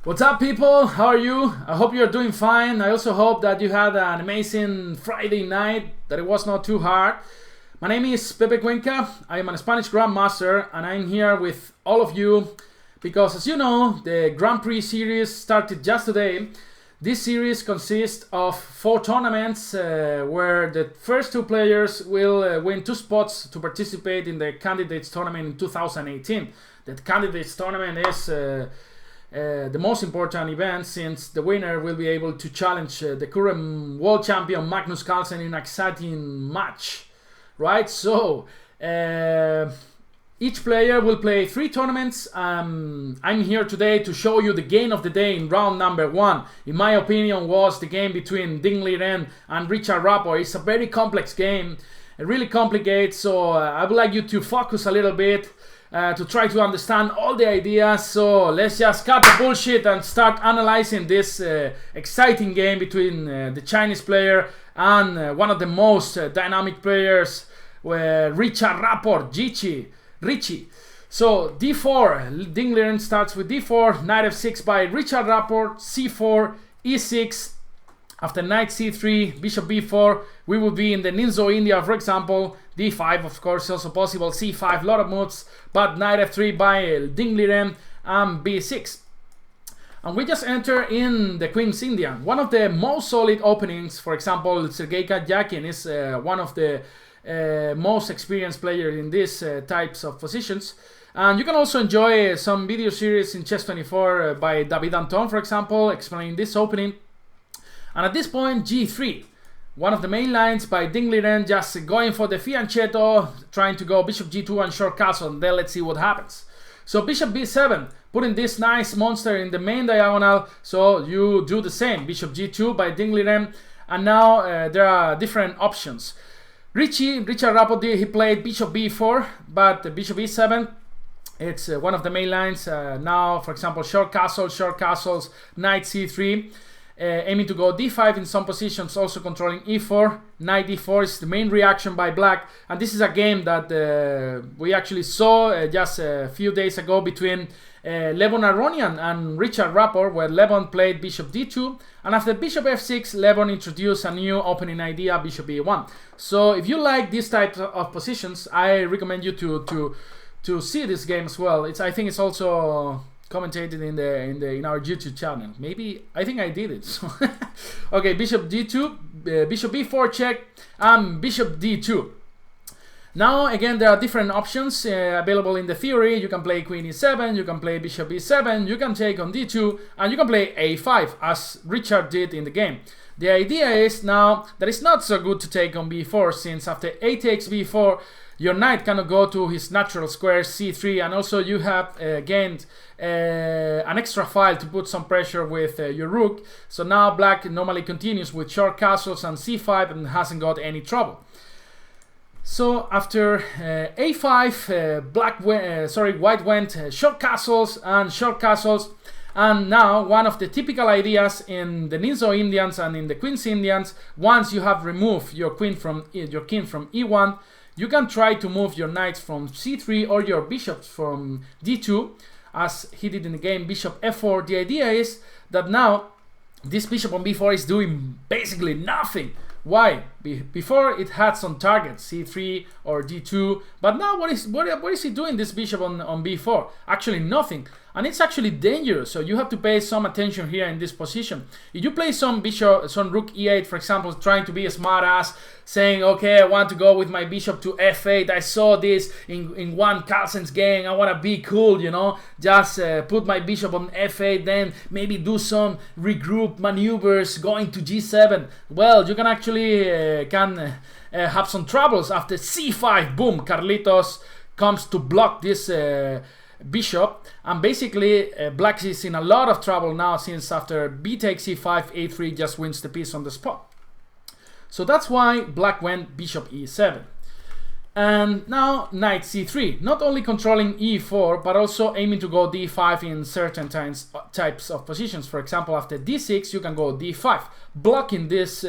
What's up, people? How are you? I hope you're doing fine. I also hope that you had an amazing Friday night, that it was not too hard. My name is Pepe Cuenca. I am a Spanish Grandmaster, and I'm here with all of you because, as you know, the Grand Prix series started just today. This series consists of 4 tournaments where the first 2 players will win 2 spots to participate in the Candidates Tournament in 2018. The Candidates Tournament is the most important event, since the winner will be able to challenge the current world champion Magnus Carlsen in an exciting match, right? So each player will play 3 tournaments. I'm here today to show you the game of the day in round number 1. In my opinion, was the game between Liren and Richard Rapport. It's a very complex game, really complicated, so I would like you to focus a little bit to try to understand all the ideas. So let's just cut the bullshit and start analyzing this exciting game between the Chinese player and one of the most dynamic players, Richard Rapport, Richie. So d4, Ding Liren starts with d4, knight f6 by Richard Rapport, c4, e6. After knight c3, bishop b4, we would be in the Ninzo India, for example. d5, of course, also possible. c5, lot of moves, but knight f3 by Ding Liren, and b6. And we just enter in the Queen's Indian. One of the most solid openings, for example, Sergei Karjakin is one of the most experienced players in these types of positions. And you can also enjoy some video series in Chess24 by David Anton, for example, explaining this opening. And at this point, g3, one of the main lines by Ding Liren, just going for the fianchetto, trying to go bishop g2 and short castle, and then let's see what happens. So bishop b7, putting this nice monster in the main diagonal, so you do the same, bishop g2 by Ding Liren, and now there are different options. Richard Rapport, he played bishop b4, but bishop e7, it's one of the main lines. Now, for example, short castles, knight c3, aiming to go d5 in some positions, also controlling e4. Knight d4 is the main reaction by black, and this is a game that we actually saw just a few days ago between Levon Aronian and Richard Rapport, where Levon played bishop d2, and after bishop f6, Levon introduced a new opening idea, bishop e1. So if you like these types of positions, I recommend you to see this game as well. I think it's also commentated in our YouTube channel. Maybe I think I did it. So okay, bishop d2, bishop b4 check, and bishop d2. Now again, there are different options available in the theory. You can play queen e7, you can play bishop e7, you can take on d2, and you can play a5 as Richard did in the game. The idea is now that it's not so good to take on b4, since after a takes b4, your knight cannot go to his natural square c3, and also you have gained an extra file to put some pressure with your rook. So now black normally continues with short castles and c5 and hasn't got any trouble. So after a5, white went short castles, and now one of the typical ideas in the Ninzo Indians and in the Queen's Indians, once you have removed your king from e1, you can try to move your knights from c3 or your bishops from d2, as he did in the game bishop f4. The idea is that now this bishop on b4 is doing basically nothing. Why? Before it had some targets, c3 or d2, but now what is he doing, this bishop on b4? Actually nothing, and it's actually dangerous, so you have to pay some attention here in this position. If you play some rook e8, for example, trying to be a smart ass, saying, okay, I want to go with my bishop to f8, I saw this in one Carlsen's game, I want to be cool, you know, just put my bishop on f8, then maybe do some regroup maneuvers going to g7. Well, you can actually have some troubles after c5. Boom, Carlitos comes to block this bishop, and basically black is in a lot of trouble now, since after b takes c5, a3 just wins the piece on the spot. So that's why black went bishop e7. And now knight c3, not only controlling e4 but also aiming to go d5 in certain types of positions. For example, after d6 you can go d5, blocking this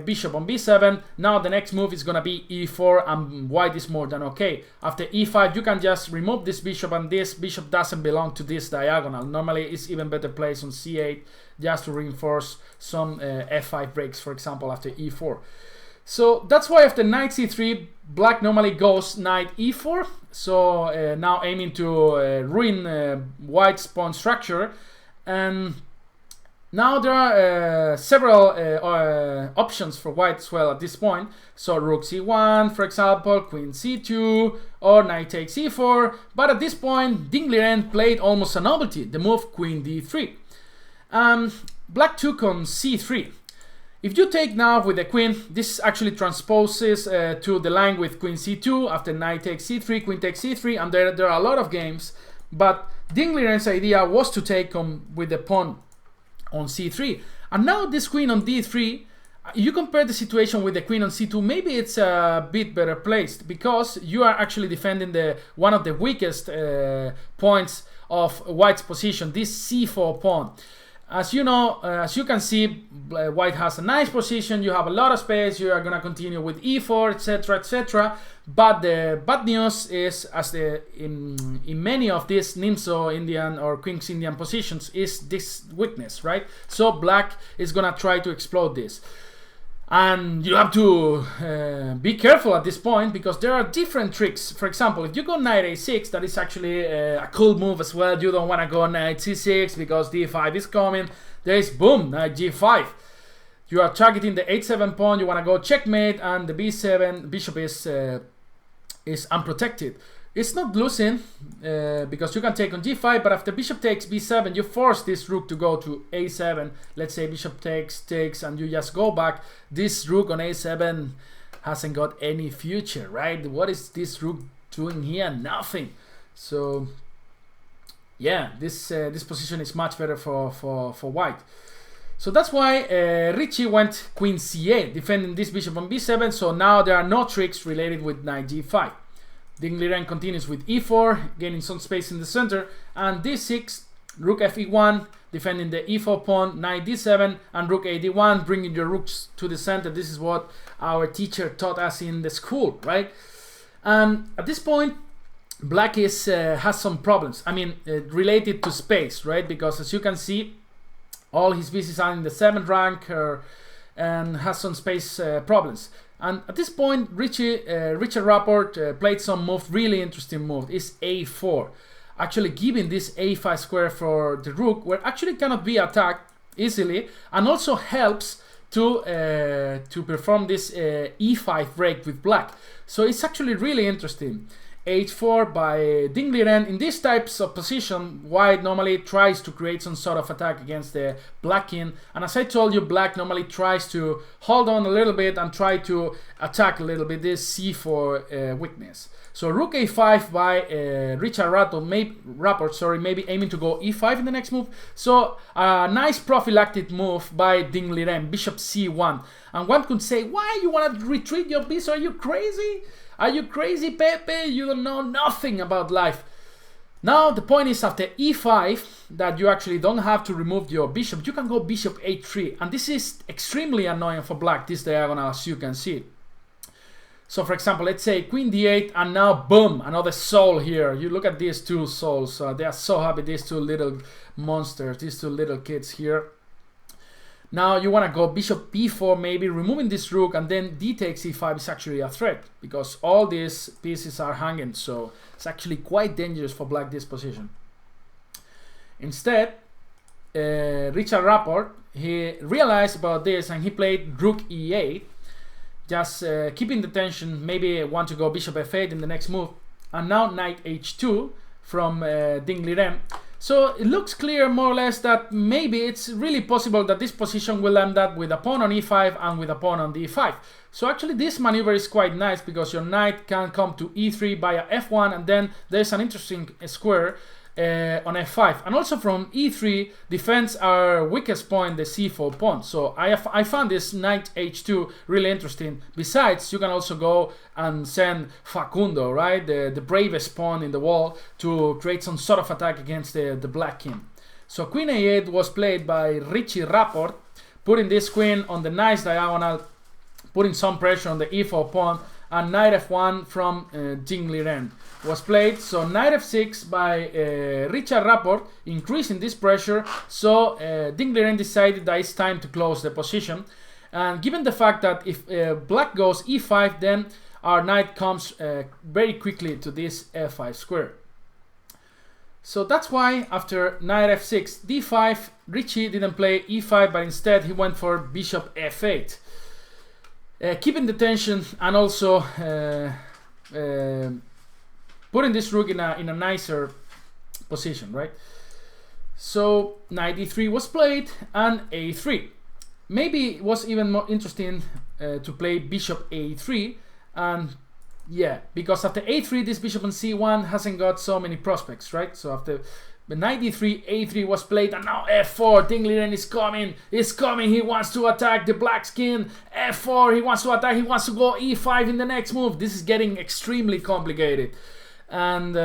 bishop on b7. Now the next move is gonna be e4, and white is more than okay. After e5 you can just remove this bishop, and this bishop doesn't belong to this diagonal. Normally it's even better placed on c8 just to reinforce some f5 breaks, for example, after e4. So that's why after knight c3, black normally goes knight e4. So now aiming to ruin white's pawn structure. And now there are several options for white as well at this point. So rook c1, for example, queen c2, or knight takes e4. But at this point, Liren played almost a novelty, the move queen d3. Black took on c3. If you take now with the queen, this actually transposes to the line with queen c2, after knight takes c3, queen takes c3, and there are a lot of games. But Liren's idea was to take on with the pawn on c3. And now this queen on d3, you compare the situation with the queen on c2, maybe it's a bit better placed, because you are actually defending one of the weakest points of white's position, this c4 pawn. As you know, as you can see, white has a nice position, you have a lot of space, you are going to continue with e4, etc, etc. But the bad news is, as in many of these Nimzo Indian or Queen's Indian positions, is this weakness, right? So black is going to try to explode this. And you have to be careful at this point, because there are different tricks. For example, if you go knight a6, that is actually a cool move as well. You don't want to go knight c6 because d5 is coming. There is boom, knight g5. You are targeting the h7 pawn. You want to go checkmate, and the b7 bishop is unprotected. It's not losing because you can take on g5, but after bishop takes b7, you force this rook to go to a7. Let's say bishop takes, and you just go back. This rook on a7 hasn't got any future, right? What is this rook doing here? Nothing. So yeah, this position is much better for white. So that's why Richie went queen c8, defending this bishop on b7. So now there are no tricks related with knight g5. Liren continues with e4, gaining some space in the center, and d6, rook fe1, defending the e4 pawn, knight d7, and rook a d1, bringing your rooks to the center. This is what our teacher taught us in the school, right? At this point, black has some problems. I mean, related to space, right? Because as you can see, all his pieces are in the 7th rank and has some space problems. And at this point, Richard Rapport played some really interesting move. It's a4, actually giving this a5 square for the rook, where actually cannot be attacked easily, and also helps to perform this e5 break with black. So it's actually really interesting. h4 by Liren. In these types of position, white normally tries to create some sort of attack against the black king, and as I told you, black normally tries to hold on a little bit and try to attack a little bit this c4 weakness. So rook a5 by Richard Rapport, maybe aiming to go e5 in the next move. So a nice prophylactic move by Liren, bishop c1. And one could say, why you want to retreat your piece? Are you crazy? Are you crazy, Pepe? You don't know nothing about life. Now the point is, after e5, that you actually don't have to remove your bishop. You can go bishop a3, and this is extremely annoying for black, this diagonal, as you can see. So for example, let's say queen d8, and now boom, another soul here. You look at these two souls. They are so happy, these two little monsters, these two little kids here. Now you want to go bishop b4, maybe removing this rook, and then d takes e5 is actually a threat, because all these pieces are hanging, so it's actually quite dangerous for black, this position. Instead, Richard Rapport, he realized about this, and he played rook e8, just keeping the tension, maybe want to go bishop f8 in the next move, and now knight h2 from Liren. So it looks clear, more or less, that maybe it's really possible that this position will end up with a pawn on e5 and with a pawn on d5. So actually this maneuver is quite nice, because your knight can come to e3 by a f1, and then there's an interesting square on f5, and also from e3 defends our weakest point, the c4 pawn. So I found this knight h2 really interesting. Besides, you can also go and send Facundo, right, the bravest pawn in the wall, to create some sort of attack against the black king. So queen a8 was played by Rapport, putting this queen on the nice diagonal, putting some pressure on the e4 pawn, and knight f1 from Liren was played. So knight f6 by Rapport, increasing this pressure. So Liren decided that it's time to close the position. And given the fact that if black goes e5, then our knight comes very quickly to this f5 square. So that's why after knight f6, d5, Richie didn't play e5, but instead he went for bishop f8. Keeping the tension and also putting this rook in a nicer position, right? So knight e3 was played and a3. Maybe it was even more interesting to play bishop a3, and yeah, because after a3 this bishop on c1 hasn't got so many prospects, right? So after the knight d3, a3 was played, and now f4. Liren is coming, he wants to attack the black skin. f4, he wants to attack, he wants to go e5 in the next move. This is getting extremely complicated. And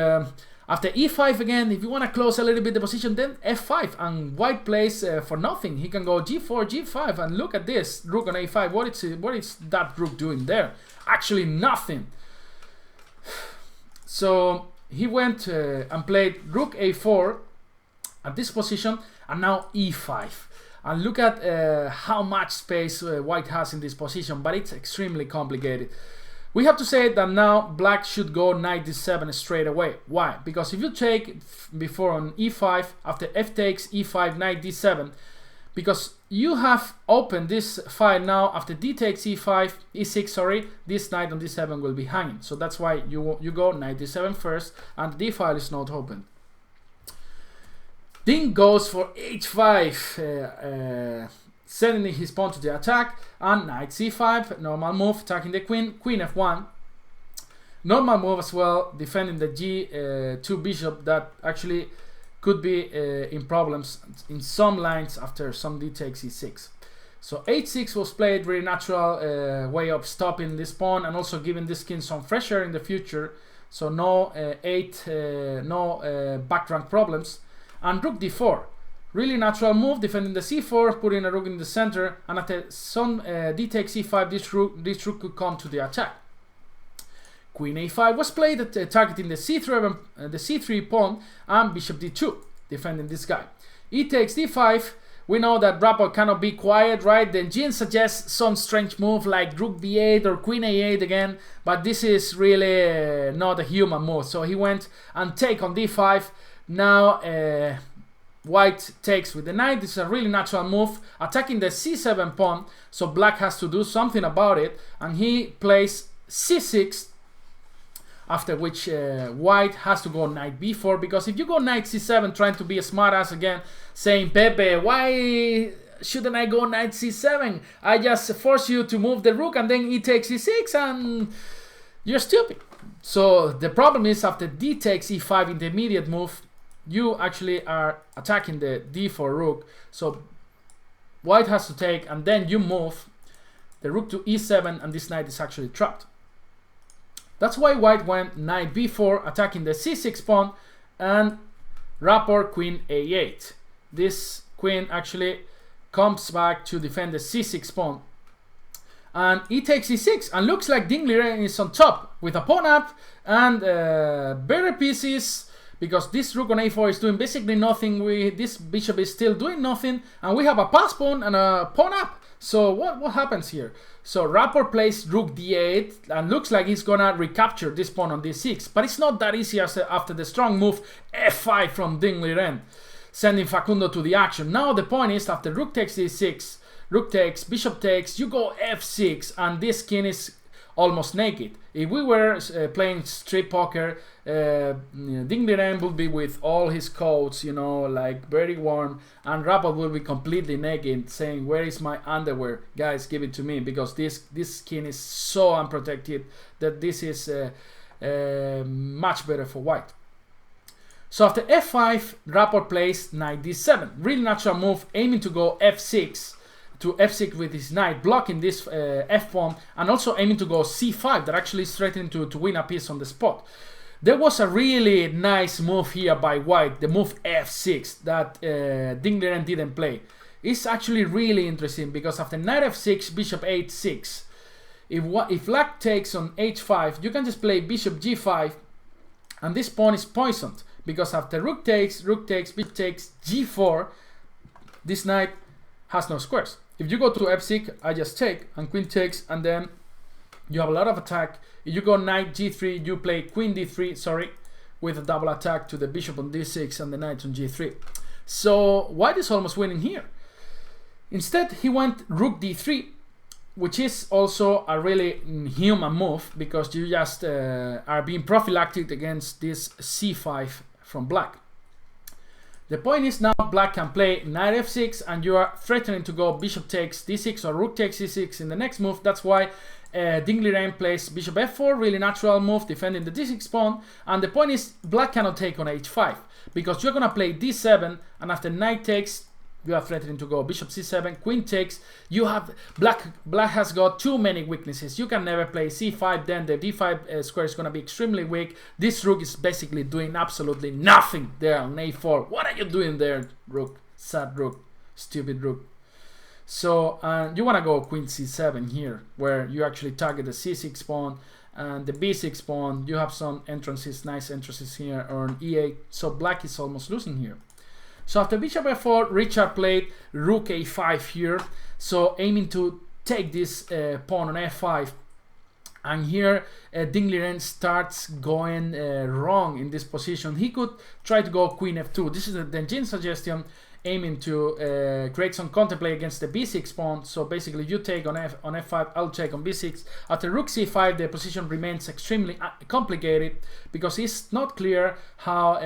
after e5 again, if you want to close a little bit the position, then f5, and white plays for nothing. He can go g4, g5, and look at this, rook on a5. What is that rook doing there? Actually nothing. So he went and played rook a4 at this position, and now e5. And look at how much space white has in this position, but it's extremely complicated. We have to say that now black should go knight d7 straight away. Why? Because if you take before on e5, after f takes e5, knight d7, because you have opened this file now, after d takes e5, e6, sorry, this knight on d7 will be hanging. So that's why you go knight d7 first, and the d file is not open. Ding goes for h5, sending his pawn to the attack, and knight c5, normal move, attacking the queen, queen f1. Normal move as well, defending the g2 bishop that actually could be in problems in some lines after some d takes e6. So h6 was played, very natural way of stopping this pawn and also giving this king some pressure in the future. So no back rank problems. And rook d4, really natural move, defending the c4, putting a rook in the center, and after some d takes e5, this rook could come to the attack. Queen a5 was played, targeting the c3 pawn, and bishop d2, defending this guy. E takes d5. We know that Rapport cannot be quiet, right? Then Jin suggests some strange move like rook b8 or queen a8 again, but this is really not a human move. So he went and take on d5. Now white takes with the knight. This is a really natural move, attacking the c7 pawn. So black has to do something about it, and he plays c6. After which white has to go knight b4, because if you go knight c7 trying to be a smartass again, saying, Pepe, why shouldn't I go knight c7? I just force you to move the rook and then e takes e6 and you're stupid. So the problem is after d takes e5 intermediate move, you actually are attacking the d4 rook. So white has to take, and then you move the rook to e7, and this knight is actually trapped. That's why white went knight b4, attacking the c6 pawn, and Rapport queen a8. This queen actually comes back to defend the c6 pawn. And e takes e6, and looks like Liren is on top with a pawn up and better pieces, because this rook on a4 is doing basically nothing. This bishop is still doing nothing, and we have a pass pawn and a pawn up. So what happens here? So Rapport plays rook d8 and looks like he's gonna recapture this pawn on d6, but it's not that easy as after the strong move f5 from Liren, sending Facundo to the action. Now the point is, after rook takes d6, rook takes, bishop takes, you go f6, and this king is almost naked. If we were playing street poker, Liren would be with all his coats, you know, like very warm, and Rapport will be completely naked, saying, "Where is my underwear? Guys, give it to me," because this king is so unprotected that this is much better for white. So after f5, Rapport plays knight d7. Really natural move, aiming to go f6 to f6 with his knight, blocking this f pawn, and also aiming to go c5, that actually is threatening to win a piece on the spot. There was a really nice move here by white, the move f6 that Liren didn't play. It's actually really interesting because after knight f6, bishop h6, if black takes on h5, you can just play bishop g5, and this pawn is poisoned because after rook takes, bishop takes, g4, this knight has no squares. If you go to f6, I just take, and queen takes, and then you have a lot of attack. If you go knight g3, you play queen d3, sorry, with a double attack to the bishop on d6 and the knight on g3. So white is almost winning here. Instead, he went rook d3, which is also a really human move because you just are being prophylactic against this c5 from black. The point is now black can play knight f6 and you are threatening to go bishop takes d6 or rook takes d6 in the next move. That's why Liren plays bishop f4, really natural move, defending the d6 pawn. And the point is black cannot take on h5 because you're gonna play d7, and after knight takes, you are threatening to go bishop c7, queen takes. You have black has got too many weaknesses. You can never play c5, then the d5 square is going to be extremely weak. This rook is basically doing absolutely nothing there on a4. What are you doing there, rook? Sad rook, stupid rook. So you want to go queen c7 here, where you actually target the c6 pawn and the b6 pawn. You have some entrances, nice entrances here on e8. So black is almost losing here. So after bishop f4, Richard played rook a5 here, so aiming to take this pawn on f5. And here Liren starts going wrong in this position. He could try to go queen f2. This is the Denjin suggestion, aiming to create some counterplay against the b6 pawn. So basically you take on f5, I'll take on b6. After rook c5, the position remains extremely complicated because it's not clear how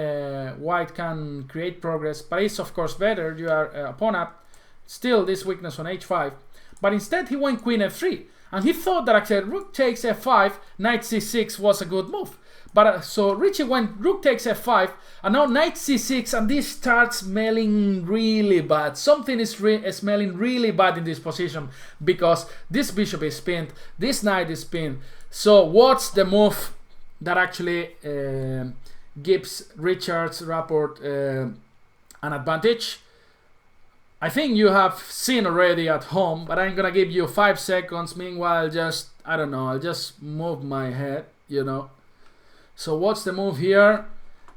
white can create progress, but it's of course better. You are a pawn up, still this weakness on h5, but instead he went queen f3, and he thought that actually rook takes f5, knight c6 was a good move. But so Richie went rook takes f5, and now knight c6, and this starts smelling really bad. Something is smelling really bad in this position because this bishop is pinned, this knight is pinned. So what's the move that actually gives Richard's Rapport an advantage? I think you have seen already at home, but I'm gonna give you 5 seconds. Meanwhile, just, I don't know, I'll just move my head, you know. So what's the move here?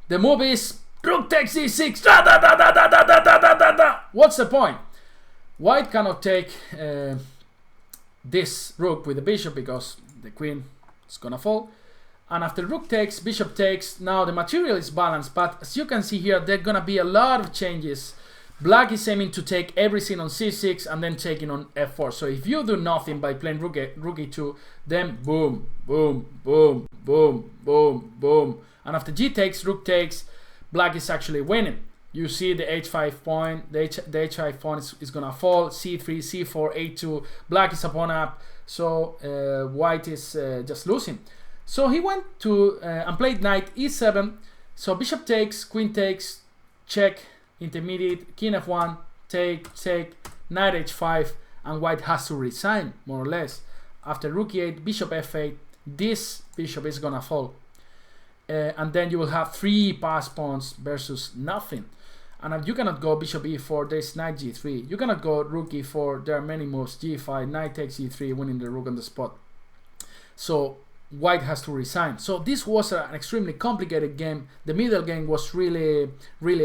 The move is rook takes c6. What's the point? White cannot take this rook with the bishop because the queen is gonna fall. And after rook takes, bishop takes, now the material is balanced, but as you can see here, there are gonna be a lot of changes. Black is aiming to take everything on c6 and then taking on f4. So if you do nothing by playing rook e2, then boom, boom, boom, boom, boom, boom. And after g takes, rook takes, black is actually winning. You see the h5 point, the h5 pawn is gonna fall, c3, c4, a2, black is a pawn up, so white is just losing. So he went to and played knight e7, so bishop takes, queen takes, check, intermediate, king f1, take, knight h5, and white has to resign, more or less. After rook e8, bishop f8, this bishop is gonna fall. And then you will have 3 pass pawns versus nothing. And you cannot go bishop e4, there's knight g3. You cannot go rook e4, there are many moves, g5, knight takes e3, winning the rook on the spot. So white has to resign. So this was an extremely complicated game. The middle game was really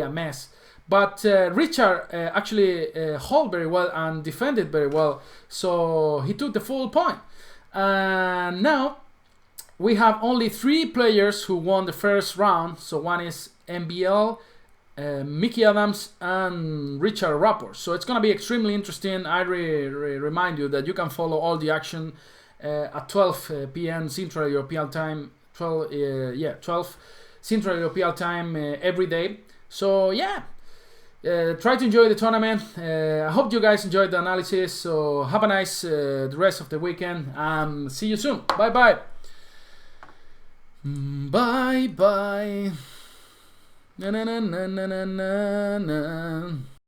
a mess. But Richard actually held very well and defended very well. So he took the full point. And now we have only 3 players who won the first round. So one is MBL, Mickey Adams, and Richard Rapport. So it's going to be extremely interesting. I remind you that you can follow all the action at 12 p.m. Central European Time, 12 Central European Time every day. So yeah, try to enjoy the tournament. I hope you guys enjoyed the analysis. So have a nice the rest of the weekend. See you soon. Bye bye. Bye bye. Na, na, na, na, na, na, na.